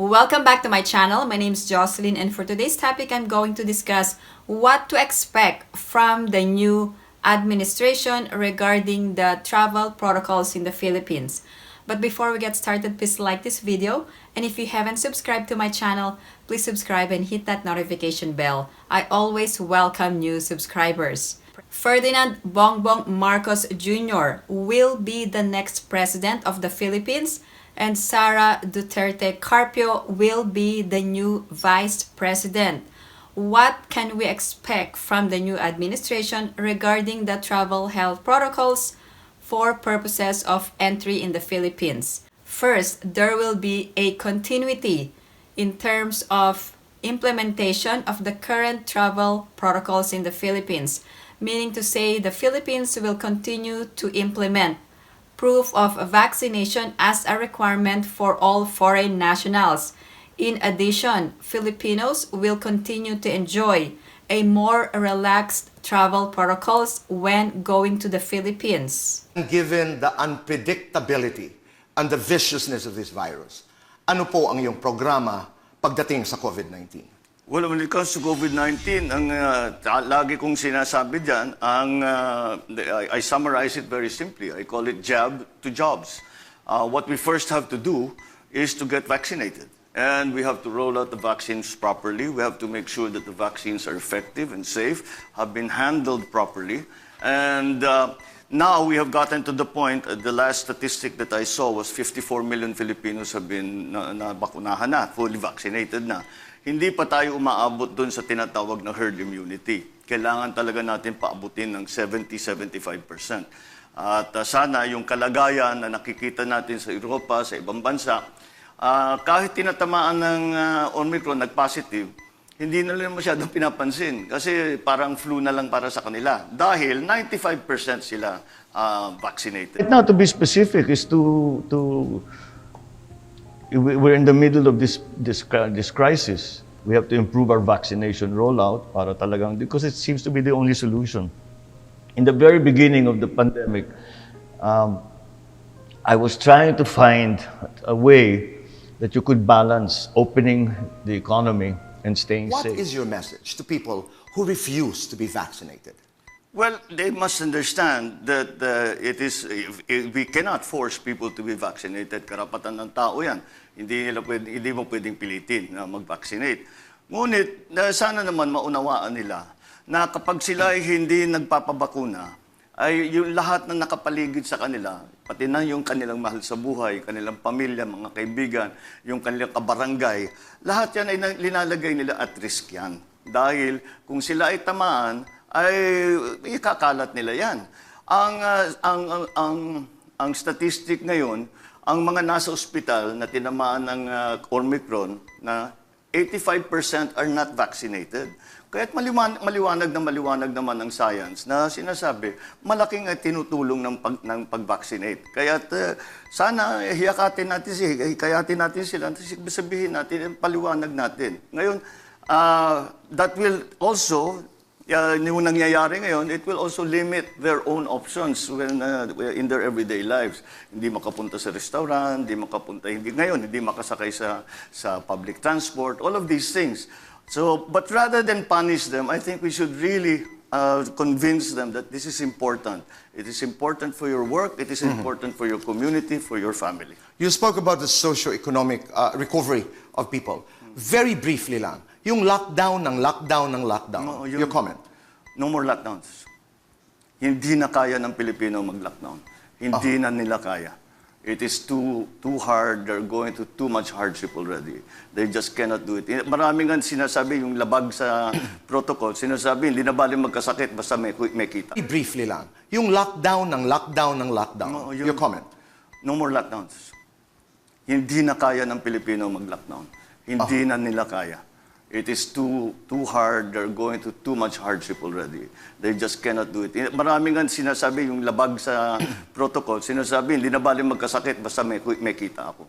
Welcome back to my channel. My name is Jocelyn, and for today's topic, I'm going to discuss what to expect from the new administration regarding the travel protocols in the Philippines. But before we get started, please like this video, and if you haven't subscribed to my channel, please subscribe and hit that notification bell. I always welcome new subscribers. Ferdinand Bongbong Marcos Jr. will be the next president of the Philippines, and Sara Duterte Carpio will be the new vice president. What can we expect from the new administration regarding the travel health protocols for purposes of entry in the Philippines? First, there will be a continuity in terms of implementation of the current travel protocols in the Philippines, meaning to say the Philippines will continue to implement proof of vaccination as a requirement for all foreign nationals. In addition, Filipinos will continue to enjoy a more relaxed travel protocols when going to the Philippines. Given the unpredictability and the viciousness of this virus, ano po ang iyong programa pagdating sa COVID-19? Well, when it comes to COVID-19, ang lagi kong sinasabi dyan, I summarize it very simply. I call it jab to jobs. What we first have to do is to get vaccinated. And we have to roll out the vaccines properly. We have to make sure that the vaccines are effective and safe, have been handled properly. And now we have gotten to the point, the last statistic that I saw was 54 million Filipinos have been nabakunahan na, fully vaccinated na. Hindi pa tayo umaabot dun sa tinatawag na herd immunity. Kailangan talaga natin paabutin ng 70-75%. At sana yung kalagayan na nakikita natin sa Europa, sa ibang bansa, kahit tinatamaan ng Omicron, nag-positive, hindi na lang masyadong pinapansin. Kasi parang flu na lang para sa kanila. Dahil 95% sila vaccinated. Right now, to be specific, is we're in the middle of this crisis. We have to improve our vaccination rollout para talagang, because it seems to be the only solution. In the very beginning of the pandemic, I was trying to find a way that you could balance opening the economy and staying safe. What is your message to people who refuse to be vaccinated? Well, they must understand that we cannot force people to be vaccinated. Karapatan ng tao yan. Hindi mo pwedeng pilitin na mag-vaccinate. Ngunit, sana naman maunawaan nila na kapag sila ay hindi nagpapabakuna, ay yung lahat na nakapaligid sa kanila, pati na yung kanilang mahal sa buhay, kanilang pamilya, mga kaibigan, yung kanilang kabarangay, lahat yan ay linalagay nila at risk yan. Dahil kung sila ay tamaan, ay ikakalat nila yan. Ang statistic ngayon, ang mga nasa ospital na tinamaan ng Omicron na 85% are not vaccinated. Kaya't maliwanag naman ang science na sinasabi, malaking tinutulong ng pag-vaccinate. Kaya't sana hiyakatin natin sila, sabihin natin, paliwanag natin. Ngayon, that will also, yung nangyayari ngayon, it will also limit their own options in their everyday lives. Hindi makapunta sa restaurant, hindi makasakay sa public transport, all of these things. So, but rather than punish them, I think we should really convince them that this is important. It is important for your work, it is important for your community, for your family. You spoke about the socio-economic recovery of people. Very briefly lang, yung lockdown. No, Your comment? No more lockdowns. Hindi na kaya ng Pilipino mag-lockdown. Hindi na nila kaya. It is too hard. They're going to too much hardship already. They just cannot do it. Maraming nga sinasabi, yung labag sa protocol, sinasabi, hindi na bali magkasakit basta may kita. Briefly lang, yung lockdown. No, Your comment? No more lockdowns. Hindi na kaya ng Pilipino mag-lockdown. Hindi na nila kaya. It is too hard. They're going to too much hardship already. They just cannot do it. Maraming nga sinasabi, yung labag sa protocol, sinasabi, hindi na bali magkasakit basta may kita ako.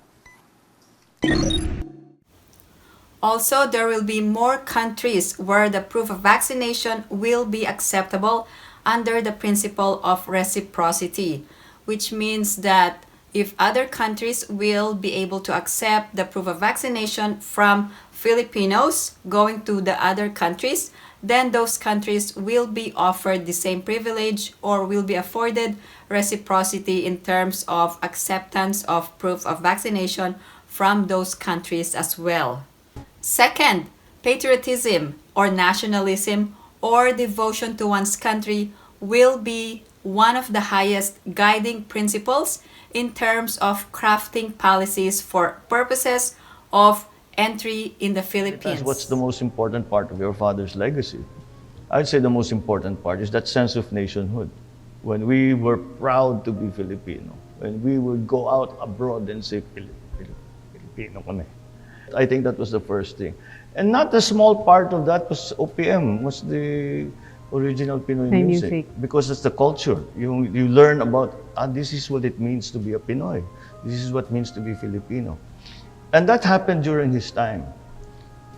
Also, there will be more countries where the proof of vaccination will be acceptable under the principle of reciprocity, which means that if other countries will be able to accept the proof of vaccination from Filipinos going to the other countries, then those countries will be offered the same privilege or will be afforded reciprocity in terms of acceptance of proof of vaccination from those countries as well. Second, patriotism or nationalism or devotion to one's country will be one of the highest guiding principles in terms of crafting policies for purposes of entry in the Philippines. What's the most important part of your father's legacy? I'd say the most important part is that sense of nationhood. When we were proud to be Filipino, when we would go out abroad and say, Filipino kami. I think that was the first thing. And not a small part of that was OPM, was the original Pinoy music. Because it's the culture. You learn about, this is what it means to be a Pinoy. This is what it means to be Filipino. And that happened during his time.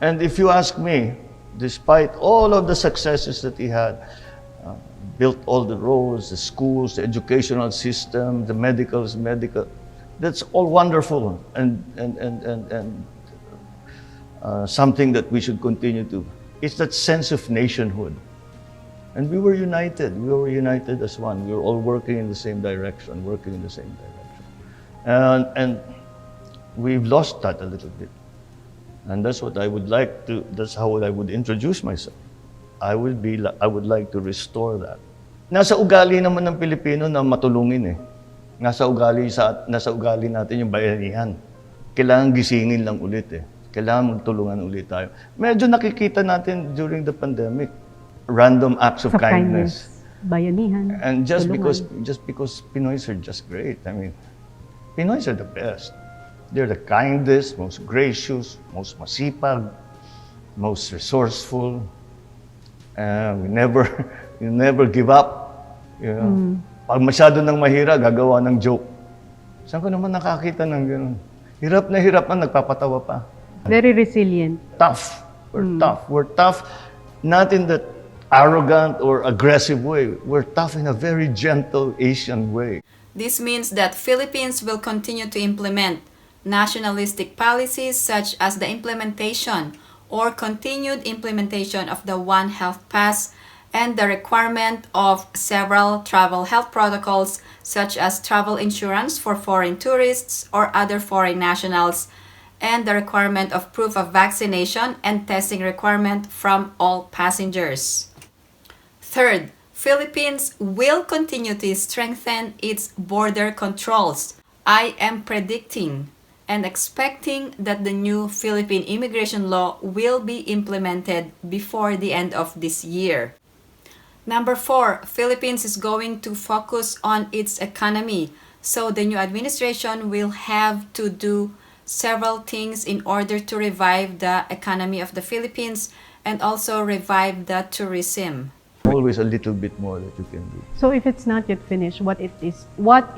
And if you ask me, despite all of the successes that he had, built all the roads, the schools, the educational system, the medical, that's all wonderful and something that we should continue to. It's that sense of nationhood. And we were united. We were united as one. We were all working in the same direction, And we've lost that a little bit. And that's what I would like to, that's how I would introduce myself. I would like to restore that. Nasa ugali naman ng Pilipino na matulungin eh. Nasa ugali natin yung bayanihan. Kailangan gisingin lang ulit eh. Kailangan magtulungan ulit tayo. Medyo nakikita natin during the pandemic, random acts of kindness. Bayanihan. And just because Pinoys are just great. I mean, Pinoys are the best. They're the kindest, most gracious, most masipag, most resourceful. We never give up. You know? Pag masyado nang mahira, gagawa ng joke. Saan ko naman nakakita ng gano'n? Hirap na nagpapatawa pa. Very resilient. Tough. We're tough, not in that arrogant or aggressive way. We're tough in a very gentle Asian way. This means that Philippines will continue to implement nationalistic policies such as the implementation or continued implementation of the One Health Pass and the requirement of several travel health protocols such as travel insurance for foreign tourists or other foreign nationals, and the requirement of proof of vaccination and testing requirement from all passengers. Third, Philippines will continue to strengthen its border controls. I am predicting and expecting that the new Philippine immigration law will be implemented before the end of this year. Number 4, Philippines is going to focus on its economy. So the new administration will have to do several things in order to revive the economy of the Philippines and also revive the tourism. Always a little bit more that you can do. So if it's not yet finished, what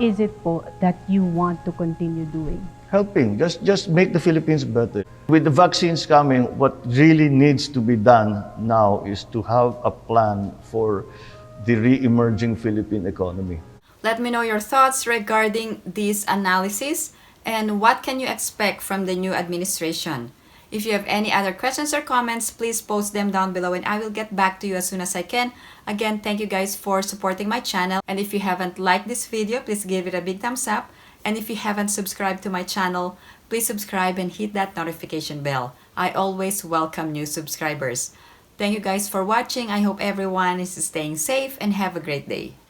is it po that you want to continue doing? Helping, just make the Philippines better. With the vaccines coming, what really needs to be done now is to have a plan for the re-emerging Philippine economy. Let me know your thoughts regarding this analysis and what can you expect from the new administration. If you have any other questions or comments, please post them down below and I will get back to you as soon as I can. Again, thank you guys for supporting my channel. And if you haven't liked this video, please give it a big thumbs up. And if you haven't subscribed to my channel, please subscribe and hit that notification bell. I always welcome new subscribers. Thank you guys for watching. I hope everyone is staying safe and have a great day.